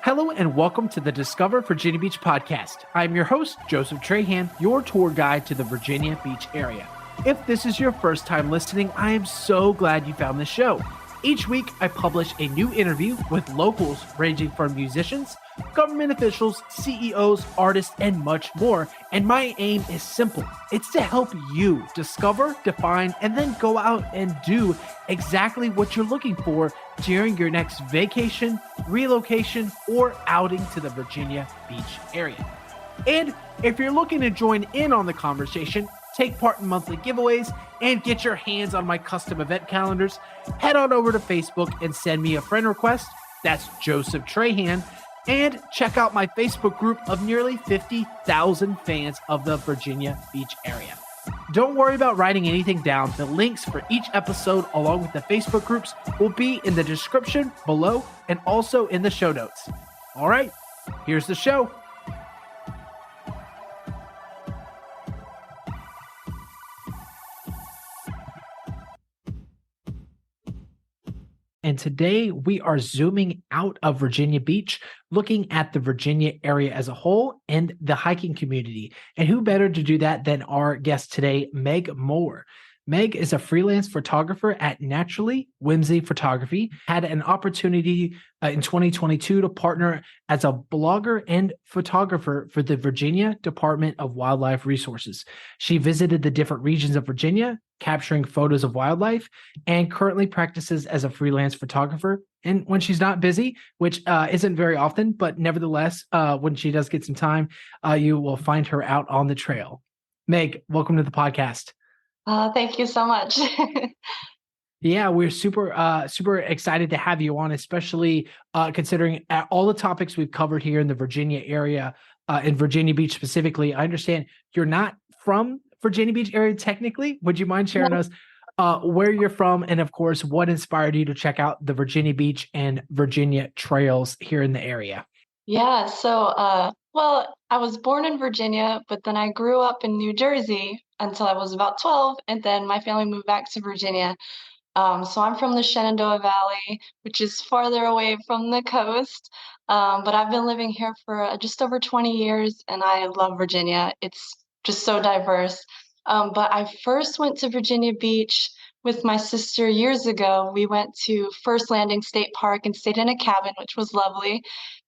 Hello and welcome to the Discover Virginia Beach podcast. I'm your host, Joseph Trahan, your tour guide to the Virginia Beach area. If this is your first time listening, I am so glad you found this show. Each week, I publish a new interview with locals ranging from musicians, government officials, CEOs, artists, and much more. And my aim is simple. It's to help you discover, define, and then go out and do exactly what you're looking for during your next vacation, relocation, or outing to the Virginia Beach area. And if you're looking to join in on the conversation, take part in monthly giveaways, and get your hands on my custom event calendars, head on over to Facebook and send me a friend request. That's Joseph Trahan. And check out my Facebook group of nearly 50,000 fans of the Virginia Beach area. Don't worry about writing anything down. The links for each episode, along with the Facebook groups, will be in the description below and also in the show notes. All right, here's the show. And today we are zooming out of Virginia Beach, looking at the Virginia area as a whole and the hiking community. And who better to do that than our guest today, Meg Moore. Meg is a freelance photographer at Naturally Whimsy Photography, had an opportunity in 2022 to partner as a blogger and photographer for the Virginia Department of Wildlife Resources. She visited the different regions of Virginia, capturing photos of wildlife, and currently practices as a freelance photographer. And when she's not busy, which isn't very often, but nevertheless, when she does get some time, you will find her out on the trail. Meg, welcome to the podcast. Thank you so much. Yeah, we're super excited to have you on, especially considering all the topics we've covered here in the Virginia area, in Virginia Beach specifically. I understand you're not from Virginia Beach area technically. Would you mind sharing us where you're from and, of course, what inspired you to check out the Virginia Beach and Virginia trails here in the area? Yeah, so, well, I was born in Virginia, but then I grew up in New Jersey until I was about 12, and then my family moved back to Virginia. So I'm from the Shenandoah Valley, which is farther away from the coast. But I've been living here for just over 20 years, and I love Virginia. It's just so diverse. But I first went to Virginia Beach with my sister years ago. We went to First Landing State Park and stayed in a cabin, which was lovely.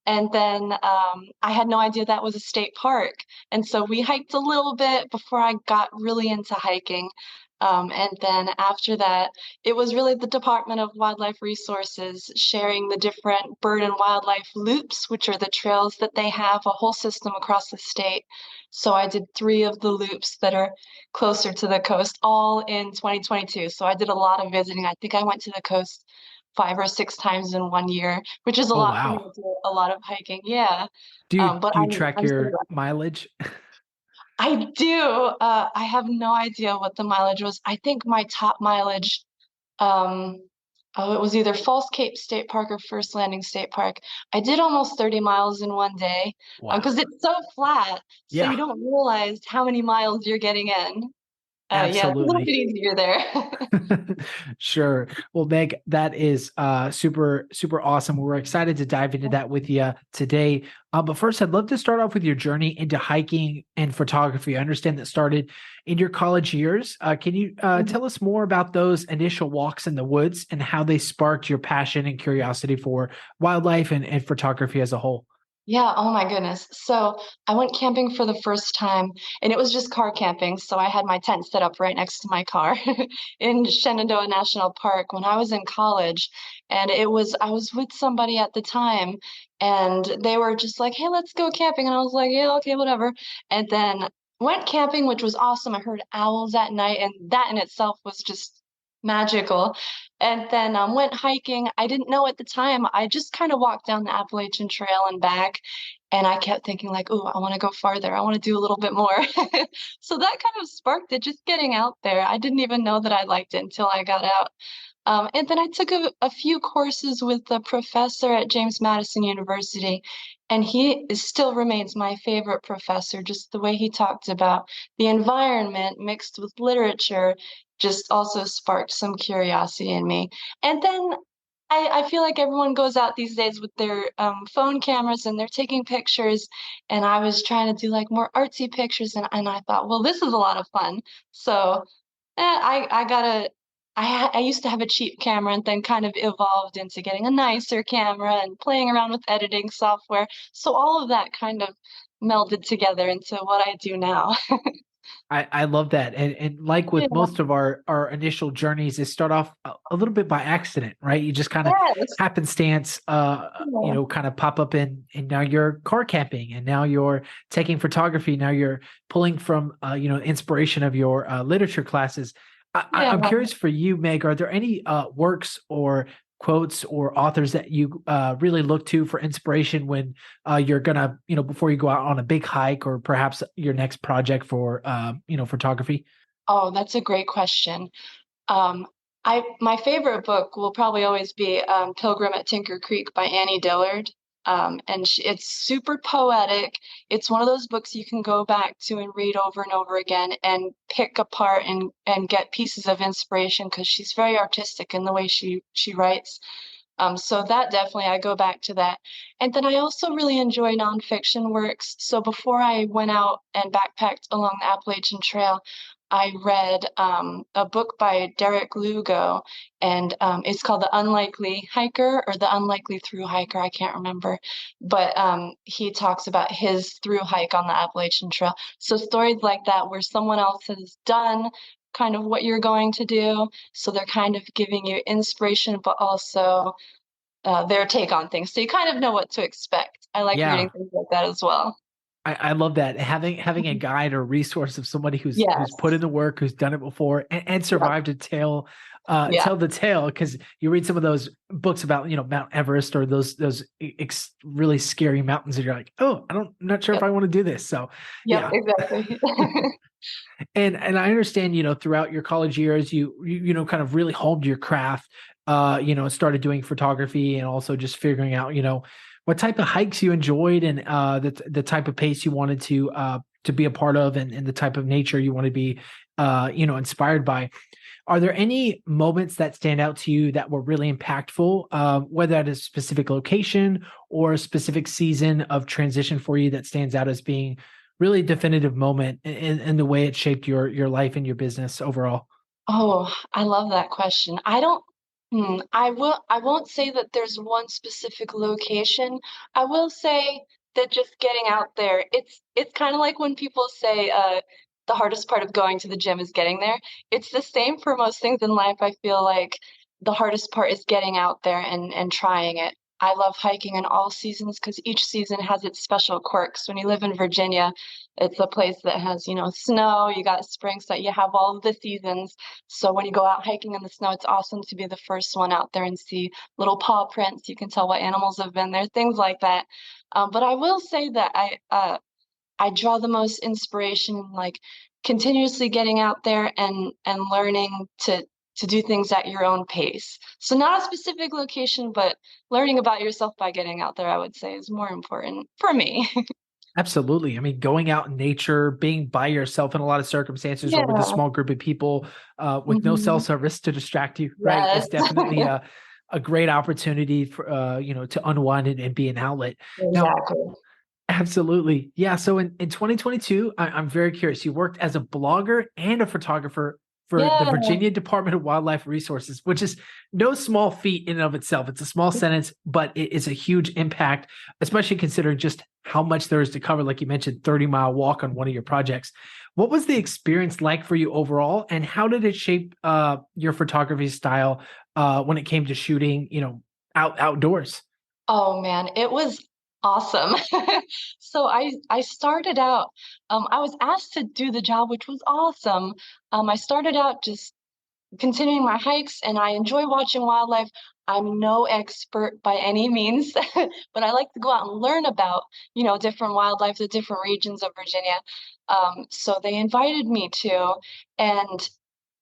And then I had no idea that was a state park. And so we hiked a little bit before I got really into hiking. And then after that, it was really the Department of Wildlife Resources sharing the different bird and wildlife loops, which are the trails that they have, a whole system across the state. So I did 3 of the loops that are closer to the coast, all in 2022. So I did a lot of visiting. I think I went to the coast 5 or 6 times in 1 year, which is a Oh, lot for me wow. to do a lot of hiking. Yeah. Do you, But do you track I'm so your glad. mileage? I do. I have no idea what the mileage was. I think my top mileage, um, oh, it was either Falls Cape State Park or First Landing State Park. I did almost 30 miles in 1 day, Wow. because it's so flat, so you Yeah, don't realize how many miles you're getting in. Yeah, it's a little bit absolutely. easier there. Sure. Well, Meg, that is super awesome. We're excited to dive into that with you today. But first, I'd love to start off with your journey into hiking and photography. I understand that started in your college years. Can you tell us more about those initial walks in the woods and how they sparked your passion and curiosity for wildlife and photography as a whole? Yeah, oh my goodness. So I went camping for the first time, and it was just car camping. So I had my tent set up right next to my car in Shenandoah National Park when I was in college. And I was with somebody at the time, and they were just like, "Hey, let's go camping." And I was like, "Yeah, okay, whatever." And then went camping, which was awesome. I heard owls at night, and that in itself was just magical. And then went hiking. I didn't know at the time. I just kind of walked down the Appalachian Trail and back, and I kept thinking like, "Oh, I want to go farther. I want to do a little bit more." So that kind of sparked it, just getting out there. I didn't even know that I liked it until I got out. And then I took a few courses with a professor at James Madison University, and still remains my favorite professor. Just the way he talked about the environment mixed with literature just also sparked some curiosity in me. And then I feel like everyone goes out these days with their phone cameras and they're taking pictures. And I was trying to do like more artsy pictures, and I thought, well, this is a lot of fun. So I got a I used to have a cheap camera and then kind of evolved into getting a nicer camera and playing around with editing software. So all of that kind of melded together into what I do now. I love that. And like Yeah. with most of our initial journeys, they start off a little bit by accident, right? You just kind of Yes. happenstance, Yeah. kind of pop up and now you're car camping and now you're taking photography. Now you're pulling from, inspiration of your literature classes. Yeah. I'm curious for you, Meg, are there any works or quotes or authors that you really look to for inspiration when you're gonna, before you go out on a big hike or perhaps your next project for, photography? Oh, that's a great question. Um, I my favorite book will probably always be Pilgrim at Tinker Creek by Annie Dillard. And it's super poetic. It's one of those books you can go back to and read over and over again and pick apart and get pieces of inspiration because she's very artistic in the way she writes. So that definitely, I go back to that. And then I also really enjoy nonfiction works. So before I went out and backpacked along the Appalachian Trail, I read a book by Derek Lugo, and it's called The Unlikely Hiker or The Unlikely Through Hiker. I can't remember. But he talks about his through hike on the Appalachian Trail. So stories like that where someone else has done kind of what you're going to do. So they're kind of giving you inspiration, but also their take on things. So you kind of know what to expect. I like reading Yeah. things like that as well. I love that having a Mhm. guide or resource of somebody who's put in Yes. the work, who's done it before, and Yep. survived to Yeah. tell the tale. Because you read some of those books about Mount Everest or those really scary mountains, and you're like, oh, I'm not sure if Yep. I want to do this. So Yep. yeah, Exactly. and I understand, throughout your college years, you kind of really honed your craft, started doing photography and also just figuring out, what type of hikes you enjoyed and the type of pace you wanted to be a part of and the type of nature you want to be inspired by. Are there any moments that stand out to you that were really impactful, whether at a specific location or a specific season of transition for you that stands out as being really definitive moment in the way it shaped your life and your business overall? Oh, I love that question. I won't say that there's one specific location. I will say that just getting out there, it's kind of like when people say the hardest part of going to the gym is getting there. It's the same for most things in life. I feel like the hardest part is getting out there and trying it. I love hiking in all seasons because each season has its special quirks. When you live in Virginia, it's a place that has, snow, you got spring, so you have all of the seasons. So when you go out hiking in the snow, it's awesome to be the first one out there and see little paw prints. You can tell what animals have been there, things like that. But I will say that I draw the most inspiration in like continuously getting out there and learning to do things at your own pace. So not a specific location, but learning about yourself by getting out there, I would say, is more important for me. Absolutely. I mean, going out in nature, being by yourself in a lot of circumstances or with a Yeah. small group of people, with no cell Mhm. service to distract you, right, Yes. is definitely a great opportunity for to unwind and be an outlet. Now, Exactly. absolutely. Yeah. So in 2022, I'm very curious. You worked as a blogger and a photographer for the Yeah. Virginia Department of Wildlife Resources, which is no small feat in and of itself. It's a small sentence, but it is a huge impact, especially considering just how much there is to cover. Like you mentioned, 30-mile walk on one of your projects. What was the experience like for you overall, and how did it shape your photography style when it came to shooting, outdoors? Oh man, it was awesome. So I started out, I was asked to do the job, which was awesome. I started out just continuing my hikes, and I enjoy watching wildlife. I'm no expert by any means, but I like to go out and learn about, different wildlife, the different regions of Virginia. So they invited me to, and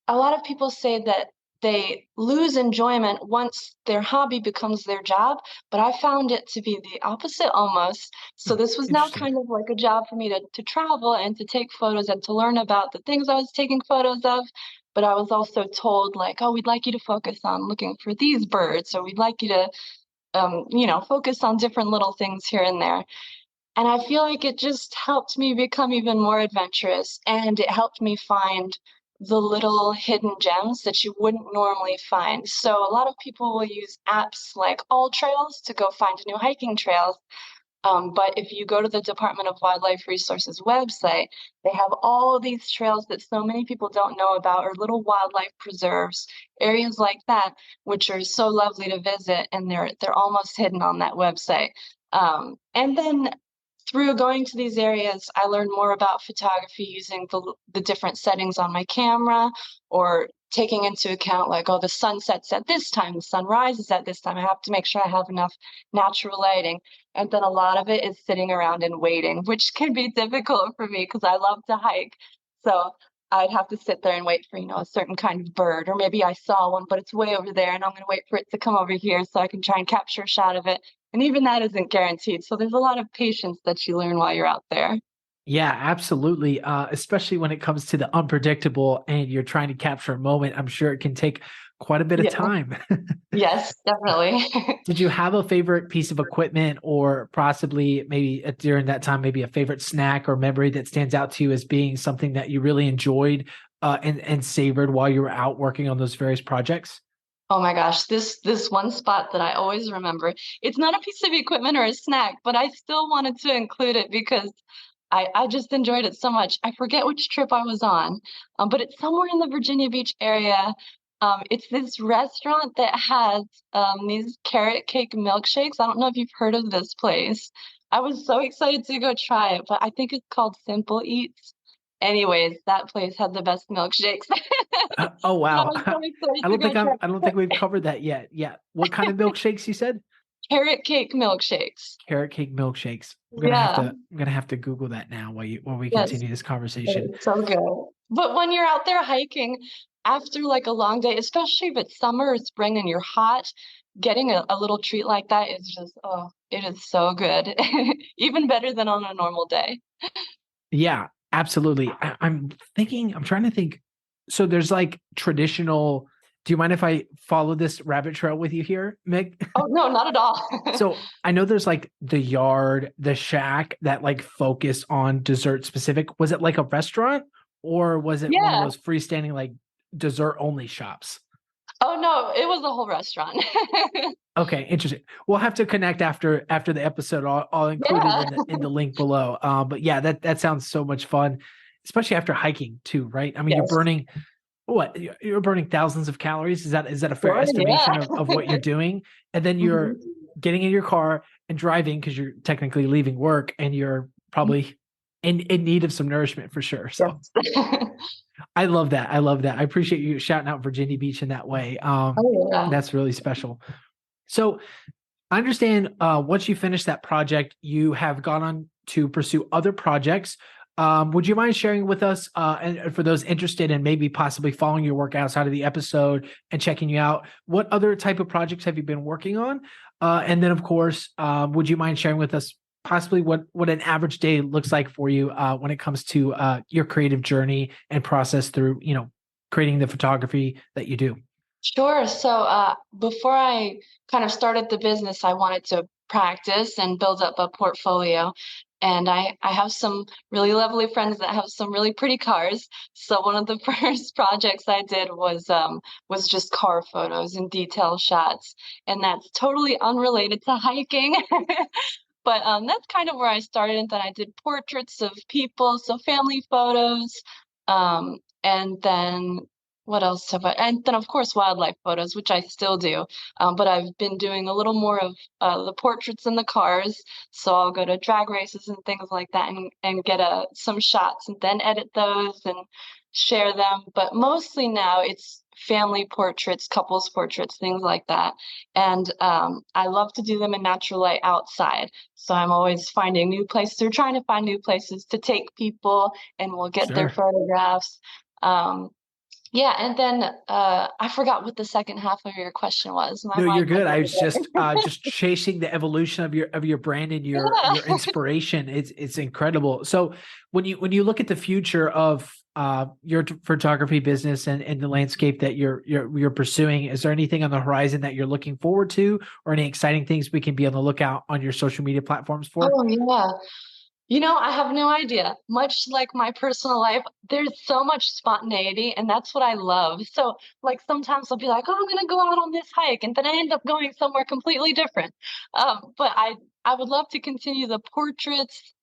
a lot of people say that they lose enjoyment once their hobby becomes their job, but I found it to be the opposite almost. So Hmm, this was now interesting. kind of like a job for me to travel and to take photos and to learn about the things I was taking photos of. but I was also told like, oh, we'd like you to focus on looking for these birds, or we'd like you to, focus on different little things here and there. And I feel like it just helped me become even more adventurous, and it helped me find the little hidden gems that you wouldn't normally find. So a lot of people will use apps like All Trails to go find new hiking trails. But if you go to the Department of Wildlife Resources website, they have all of these trails that so many people don't know about, or little wildlife preserves, areas like that, which are so lovely to visit, and they're almost hidden on that website. And then through going to these areas, I learned more about photography using the different settings on my camera, or taking into account like, oh, the sun sets at this time, the sun rises at this time. I have to make sure I have enough natural lighting. And then a lot of it is sitting around and waiting, which can be difficult for me because I love to hike. So I'd have to sit there and wait for, a certain kind of bird, or maybe I saw one, but it's way over there and I'm going to wait for it to come over here so I can try and capture a shot of it. And even that isn't guaranteed. So there's a lot of patience that you learn while you're out there. Yeah, absolutely. Especially when it comes to the unpredictable and you're trying to capture a moment, I'm sure it can take quite a bit of Yeah. time. Yes, definitely. Did you have a favorite piece of equipment, or possibly maybe during that time, maybe a favorite snack or memory that stands out to you as being something that you really enjoyed and savored while you were out working on those various projects? Oh my gosh, this one spot that I always remember. It's not a piece of equipment or a snack, but I still wanted to include it because I just enjoyed it so much. I forget which trip I was on, but it's somewhere in the Virginia Beach area. It's this restaurant that has these carrot cake milkshakes. I don't know if you've heard of this place. I was so excited to go try it, but I think it's called Simple Eats. Anyways, that place had the best milkshakes. Oh I wow. was so excited I to don't go think try I don't think we've covered that yet. Yeah. What kind of milkshakes you said? carrot cake milkshakes. Carrot cake milkshakes. Yeah, I'm gonna have to Google that now while we yes, continue this conversation. it's so good. But when you're out there hiking after like a long day, especially if it's summer or spring and you're hot, getting a little treat like that is just, oh, it is so good. Even better than on a normal day. Yeah, absolutely. I'm trying to think. So there's like traditional. Do you mind if I follow this rabbit trail with you here, Meg? Oh, no, not at all. So I know there's like the yard, the shack that like focus on dessert specific. Was it like a restaurant, or was it one of Yeah. those freestanding like dessert only shops? Oh, no, it was a whole restaurant. Okay, interesting. We'll have to connect after the episode. I'll include it Yeah. in the link below. But yeah, that sounds so much fun, especially after hiking too, right? I mean, you're Yes. burning what? You're burning thousands of calories. Is that a fair Sure, yeah. estimation of what you're doing? And then you're Mhm. getting in your car and driving because you're technically leaving work and you're probably in need of some nourishment for sure. So Yes. I love that. I love that. I appreciate you shouting out Virginia Beach in that way. Oh, yeah. That's really special. So I understand once you finish that project, you have gone on to pursue other projects. Would you mind sharing with us, and for those interested in maybe possibly following your work outside of the episode and checking you out, what other type of projects have you been working on? And then, of course, would you mind sharing with us possibly what an average day looks like for you when it comes to your creative journey and process through, creating the photography that you do? Sure. So before I kind of started the business, I wanted to practice and build up a portfolio. And I have some really lovely friends that have some really pretty cars. So one of the first projects I did was just car photos and detail shots. And that's totally unrelated to hiking. But that's kind of where I started. And then I did portraits of people, so family photos. And then what else have I? And then, of course, wildlife photos, which I still do. But I've been doing a little more of the portraits in the cars. So I'll go to drag races and things like that, and get some shots and then edit those and share them. But mostly now it's family portraits, couples portraits, things like that. And I love to do them in natural light outside. So I'm always finding new places, or trying to find new places to take people, and we'll get their Sure. photographs. Um, Yeah, and then I forgot what the second half of your question was. My No, you're mind went good. I over was there. just chasing the evolution of your brand and your Yeah. inspiration. It's incredible. So when you look at the future of your photography business and the landscape that you're pursuing, is there anything on the horizon that you're looking forward to, or any exciting things we can be on the lookout on your social media platforms for? Oh, yeah. I have no idea. Much like my personal life, there's so much spontaneity, and that's what I love. So, like, sometimes I'll be like, "Oh, I'm gonna go out on this hike," and then I end up going somewhere completely different. But I would love to continue the portraits.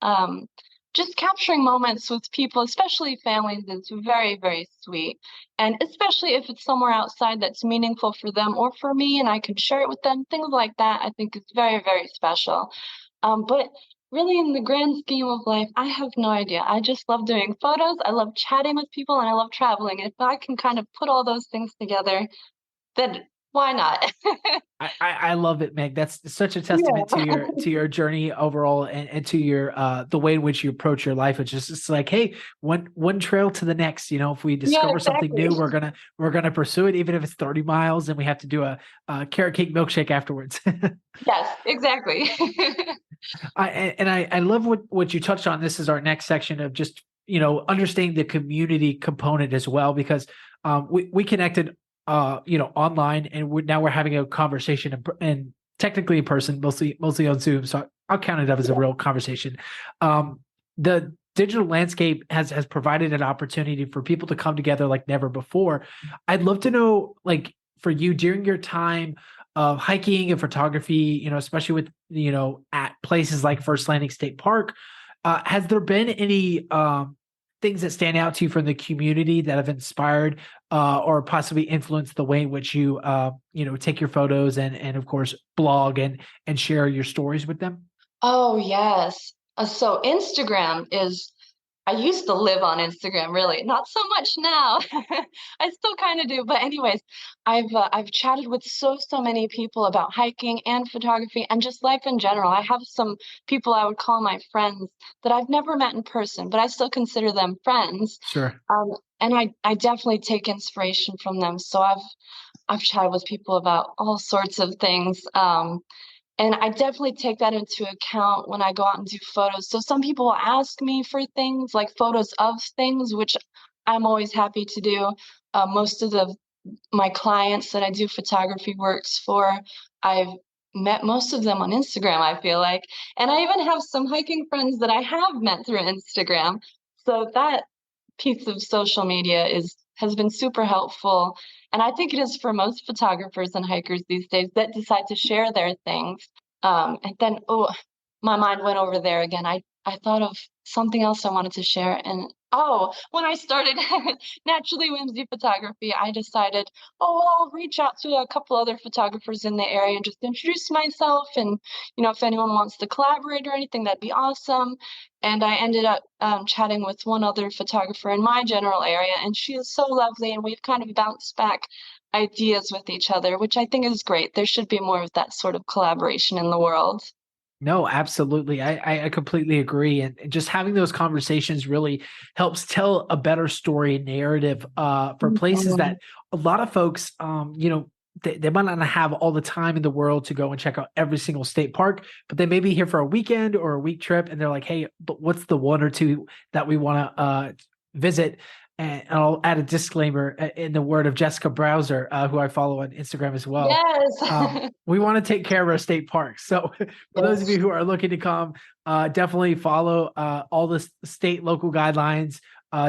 Just capturing moments with people, especially families, is very, very sweet. And especially if it's somewhere outside that's meaningful for them or for me, and I can share it with them, things like that, I think is very, very special. But really, in the grand scheme of life, I have no idea. I just love doing photos. I love chatting with people, and I love traveling. If I can kind of put all those things together, then why not? I love it, Meg. That's such a testament Yeah. to your journey overall and to your the way in which you approach your life. It's just it's like, hey, one trail to the next. You know, if we Yeah, discover something exactly. new, we're gonna pursue it, even if it's 30 miles and we have to do a carrot cake milkshake afterwards. Yes, exactly. I love what you touched on. This is our next section of just understanding the community component as well, because we connected online, and now we're having a conversation and technically in person, mostly on Zoom. So I'll count it up as a real conversation. The digital landscape has provided an opportunity for people to come together like never before. I'd love to know, like, for you during your time of hiking and photography, especially with, at places like First Landing State Park, has there been any things that stand out to you from the community that have inspired or possibly influenced the way in which you, take your photos and of course blog and share your stories with them? Oh, yes. So Instagram is I used to live on Instagram, really, not so much now. I still kind of do, but anyways, I've chatted with so many people about hiking and photography and just life in general. I have some people I would call my friends that I've never met in person, but I still consider them friends. Sure. And I definitely take inspiration from them. So I've chatted with people about all sorts of things. And I definitely take that into account when I go out and do photos. So some people will ask me for things like photos of things, which I'm always happy to do. Most of my clients that I do photography works for, I've met most of them on Instagram, I feel like. And I even have some hiking friends that I have met through Instagram. So that piece of social media is has been super helpful, and I think it is for most photographers and hikers these days that decide to share their things. And then, oh, my mind went over there again. I thought of something else I wanted to share, and oh, when I started Naturally Whimsy Photography, I decided, oh, well, I'll reach out to a couple other photographers in the area and just introduce myself, and if anyone wants to collaborate or anything, that'd be awesome. And I ended up chatting with one other photographer in my general area, and she is so lovely, and we've kind of bounced back ideas with each other, which I think is great. There should be more of that sort of collaboration in the world. No, absolutely. I completely agree. And just having those conversations really helps tell a better story narrative for places Mhm. that a lot of folks, they might not have all the time in the world to go and check out every single state park, but they may be here for a weekend or a week trip. And they're like, hey, but what's the one or two that we want to visit? And I'll add a disclaimer in the word of Jessica Browser, who I follow on Instagram as well. Yes. We want to take care of our state parks. So for those of you Yes. who are looking to come, definitely follow all the state local guidelines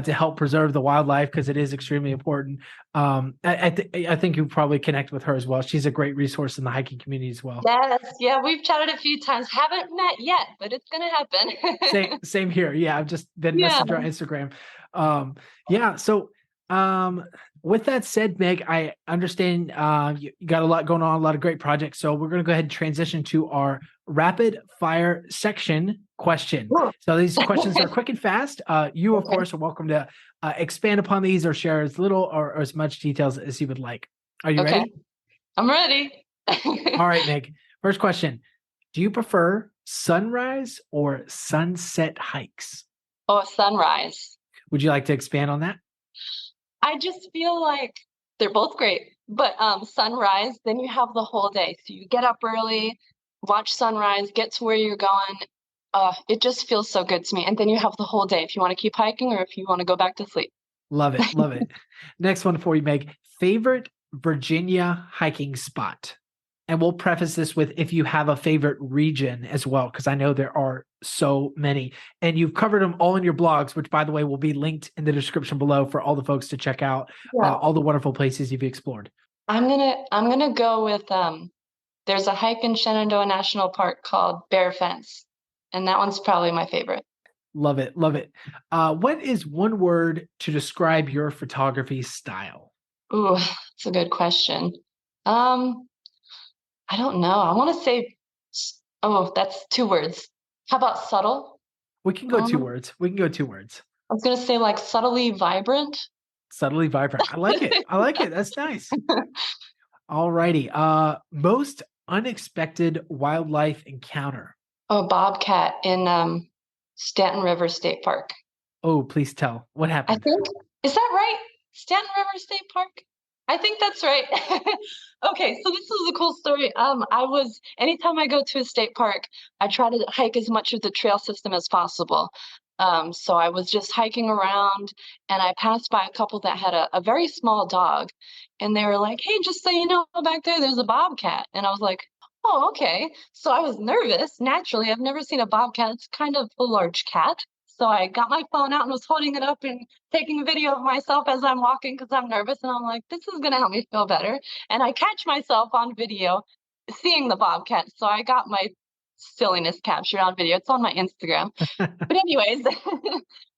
to help preserve the wildlife, because it is extremely important. I think you probably connect with her as well. She's a great resource in the hiking community as well. Yes. Yeah, we've chatted a few times. Haven't met yet, but it's gonna happen. Same here. Yeah, I've just been Yeah. messenger on Instagram. Um, yeah. So um, with that said, Meg, I understand you got a lot going on, a lot of great projects. So we're going to go ahead and transition to our rapid fire section question. Ooh. So these questions are quick and fast. You, of Okay. course, are welcome to expand upon these or share as little or as much details as you would like. Are you Okay. ready? I'm ready. All right, Meg. First question. Do you prefer sunrise or sunset hikes? Oh, sunrise. Would you like to expand on that? I just feel like they're both great, but sunrise, then you have the whole day. So you get up early, watch sunrise, get to where you're going. It just feels so good to me. And then you have the whole day if you want to keep hiking or if you want to go back to sleep. Love it. Love it. Next one for you, Meg. Favorite Virginia hiking spot? And we'll preface this with if you have a favorite region as well, because I know there are so many. And you've covered them all in your blogs, which, by the way, will be linked in the description below for all the folks to check out Yeah. all the wonderful places you've explored. I'm gonna go with there's a hike in Shenandoah National Park called Bear Fence, and that one's probably my favorite. Love it. Love it. What is one word to describe your photography style? Ooh, that's a good question. Um, I don't know. I want to say, oh, that's two words. How about subtle? We can go two Um, words. We can go two words. I was gonna say like subtly vibrant. Subtly vibrant. I like it. I like it. That's nice. All righty. Most unexpected wildlife encounter. Oh, bobcat in Stanton River State Park. Oh, please tell. What I happened? think, is that right? Stanton River State Park? I think that's right. Okay, so this is a cool story. Anytime I go to a state park, I try to hike as much of the trail system as possible. So I was just hiking around and I passed by a couple that had a very small dog, and they were like, "Hey, just so you know, back there's a bobcat." And I was like, "Oh, okay." So I was nervous. Naturally, I've never seen a bobcat. It's kind of a large cat. So I got my phone out and was holding it up and taking a video of myself as I'm walking because I'm nervous. And I'm like, this is going to help me feel better. And I catch myself on video seeing the bobcat. So I got my silliness captured on video. It's on my Instagram. But anyways,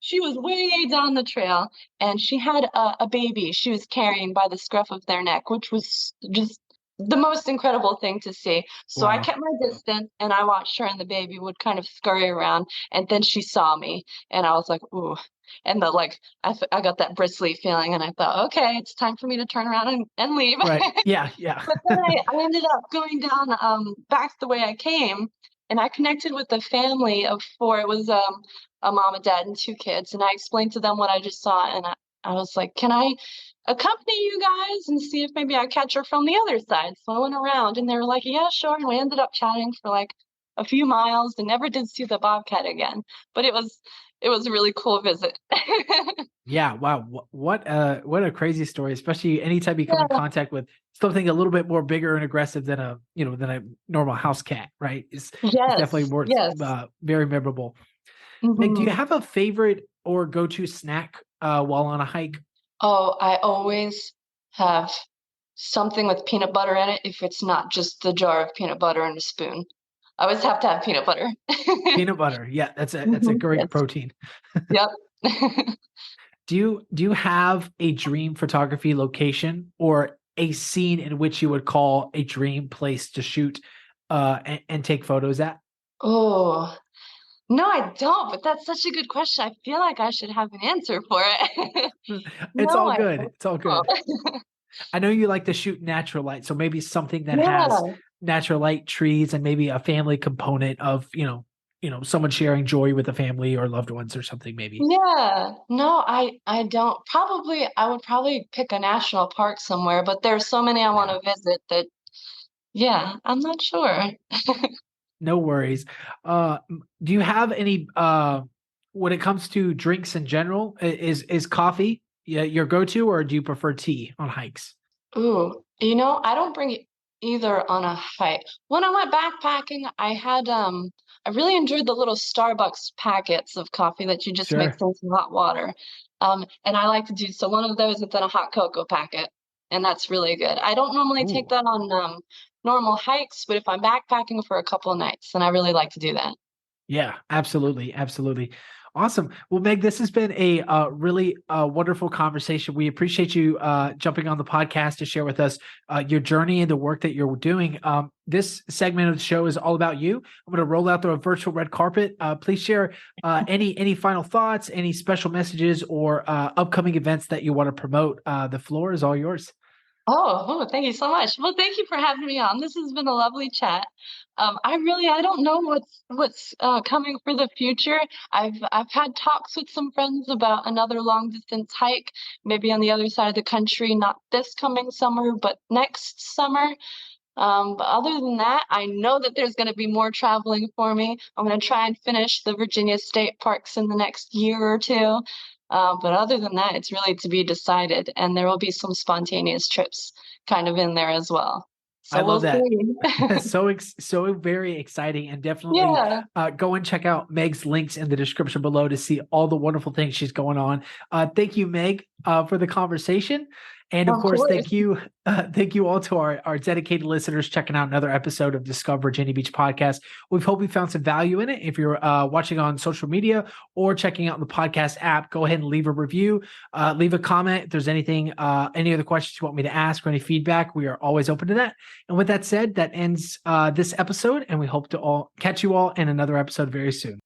she was way down the trail and she had a baby she was carrying by the scruff of their neck, which was just the most incredible thing to see. So I Wow. kept my distance and I watched her and the baby would kind of scurry around, and then she saw me and I was like, ooh. And I got that bristly feeling and I thought, okay, it's time for me to turn around and leave. Right. Yeah. Yeah. But then I ended up going down back the way I came, and I connected with the family of four. It was a mom, a dad, and two kids. And I explained to them what I just saw, and I was like, "Can I accompany you guys and see if maybe I catch her from the other side?" So I went around, and they were like, "Yeah, sure." And we ended up chatting for like a few miles, and never did see the bobcat again. But it was a really cool visit. Yeah. Wow. What a crazy story, especially anytime you come in Yeah. contact with something a little bit more bigger and aggressive than a normal house cat, right? It's definitely Yes. worth Yes. very memorable. Meg, do you Hmm. have a favorite or go-to snack while on a hike? Oh, I always have something with peanut butter in it if it's not just the jar of peanut butter and a spoon. I always have to have peanut butter. Peanut butter. Yeah, that's a Mhm. great Yes. protein. Yep. Do you have a dream photography location or a scene in which you would call a dream place to shoot and take photos at? Oh, no, I don't, but that's such a good question. I feel like I should have an answer for it. It's No, all I good. don't. It's all good. I know you like to shoot natural light, so maybe something that has Yeah. natural light, trees, and maybe a family component of someone sharing joy with a family or loved ones or something. Maybe. Yeah. No, I don't. I would probably pick a national park somewhere, but there's so many I want Yeah. to visit that, yeah, I'm not sure. No worries. Do you have any when it comes to drinks in general, is coffee your go-to, or do you prefer tea on hikes? Ooh, I don't bring either on a hike. When I went backpacking, I really enjoyed the little Starbucks packets of coffee that you just mix Sure. into hot water. And I like to do so one of those and then a hot cocoa packet, and that's really good. I don't normally take Ooh. that on normal hikes, but if I'm backpacking for a couple of nights, then I really like to do that. Yeah, absolutely, absolutely. Awesome. Well, Meg, this has been a really wonderful conversation. We appreciate you jumping on the podcast to share with us your journey and the work that you're doing. This segment of the show is all about you. I'm going to roll out the virtual red carpet. Please share any final thoughts, any special messages, or upcoming events that you want to promote. The floor is all yours. Thank you so much. Well, thank you for having me on. This has been a lovely chat. I don't know what's coming for the future. I've had talks with some friends about another long distance hike, maybe on the other side of the country, not this coming summer, but next summer. But other than that, I know that there's going to be more traveling for me. I'm going to try and finish the Virginia State Parks in the next year or two. But other than that, it's really to be decided, and there will be some spontaneous trips kind of in there as well. I So we'll love that. see. So very exciting, and definitely Yeah, go and check out Meg's links in the description below to see all the wonderful things she's going on. Thank you, Meg, for the conversation. And of of course, course. thank you all to our dedicated listeners checking out another episode of Discover Virginia Beach podcast. We hope you found some value in it. If you're watching on social media or checking out the podcast app, go ahead and leave a review, leave a comment. If there's anything, any other questions you want me to ask or any feedback, we are always open to that. And with that said, that ends this episode, and we hope to all catch you all in another episode very soon.